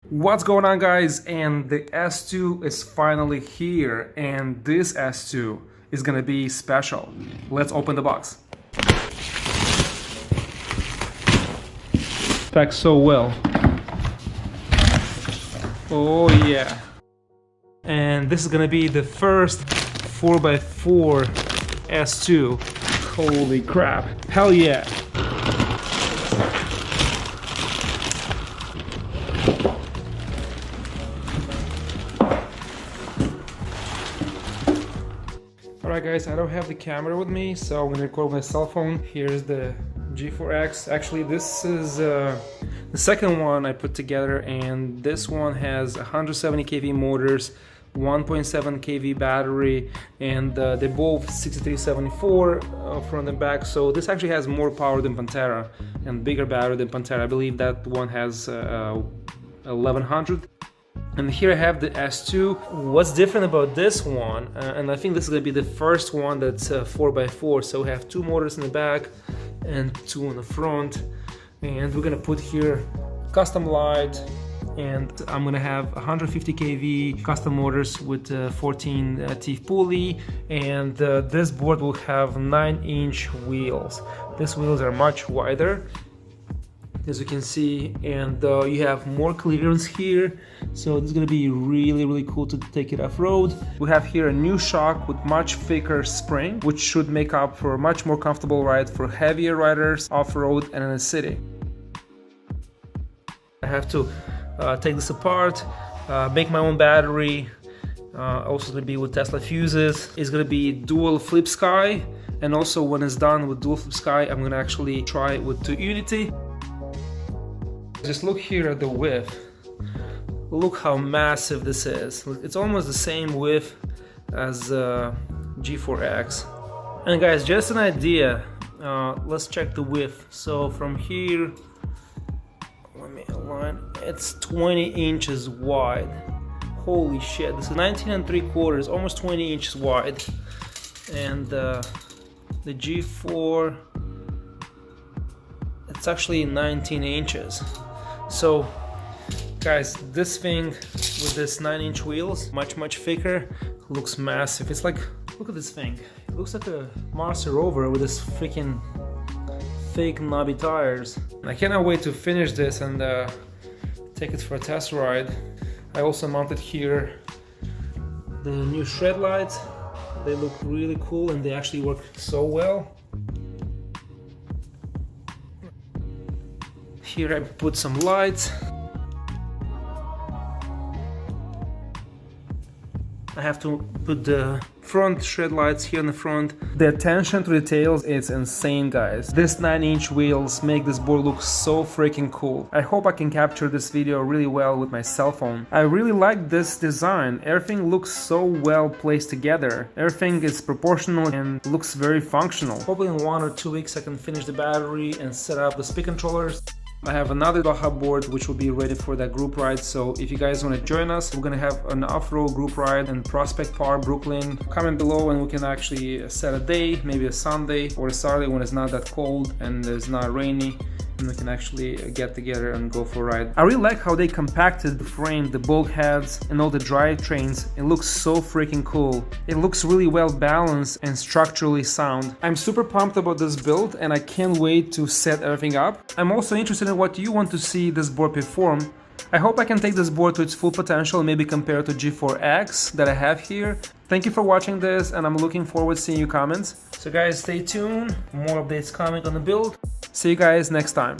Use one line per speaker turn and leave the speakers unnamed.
What's going on, guys? And the S2 is finally here, and this S2 is gonna be special. Let's open the box. Packs so well. Oh yeah. And this is gonna be the first 4x4 S2. Holy crap. Hell yeah. Alright guys, I don't have the camera with me, so I'm gonna record with my cell phone. Here's the G4X. Actually, this is the second one I put together, and this one has 170 kV motors, 1.7 kV battery, and they're both 6374 front and back, so this actually has more power than Pantera and bigger battery than Pantera. I believe that one has 1100. And here I have the S2. What's different about this one, and I think this is going to be the first one that's 4x4, so we have two motors in the back and two in the front, and we're going to put here custom light, and I'm going to have 150 kV custom motors with 14 teeth pulley, and this board will have 9-inch wheels. These wheels are much wider, as you can see, and you have more clearance here, so this is going to be really cool to take it off-road. We have here a new shock with much thicker spring, which should make up for a much more comfortable ride for heavier riders off-road and in the city. I have to take this apart, make my own battery. Also going to be with Tesla fuses. It's going to be dual flip sky, and also when it's done with dual flip sky, I'm going to actually try it with 2 Unity. Just look here at the width. Look how massive this is. It's almost the same width as G4X. And guys, just an idea, let's check the width. So from here, let me align, it's 20 inches wide. Holy shit, this is 19 3/4, almost 20 inches wide. And the G4, it's actually 19 inches. So guys, this thing with this 9-inch wheels, much thicker, looks massive. It's like, look at this thing, it looks like a Mars rover with this freaking fake knobby tires. I cannot wait to finish this and take it for a test ride. I also mounted here the new shred lights. They look really cool and they actually work so well. Here I put some lights. I have to put the front shed lights here in the front. The attention to details is insane, guys. This 9-inch wheels make this board look so freaking cool. I hope I can capture this video really well with my cell phone. I really like this design. Everything looks so well placed together. Everything is proportional and looks very functional. Hopefully in 1 or 2 weeks I can finish the battery and set up the speed controllers. I have another Bajaboard which will be ready for that group ride, so if you guys want to join us, we're gonna have an off-road group ride in Prospect Park, Brooklyn. Comment below and we can actually set a day, maybe a Sunday or a Saturday when it's not that cold and it's not rainy, and we can actually get together and go for a ride. I really like how they compacted the frame, the bulkheads and all the drivetrains. It looks so freaking cool. It looks really well balanced and structurally sound. I'm super pumped about this build and I can't wait to set everything up. I'm also interested in what you want to see this board perform. I hope I can take this board to its full potential, maybe compare to G4X that I have here. Thank you for watching this, and I'm looking forward to seeing your comments. So guys, stay tuned, more updates coming on the build. See you guys next time.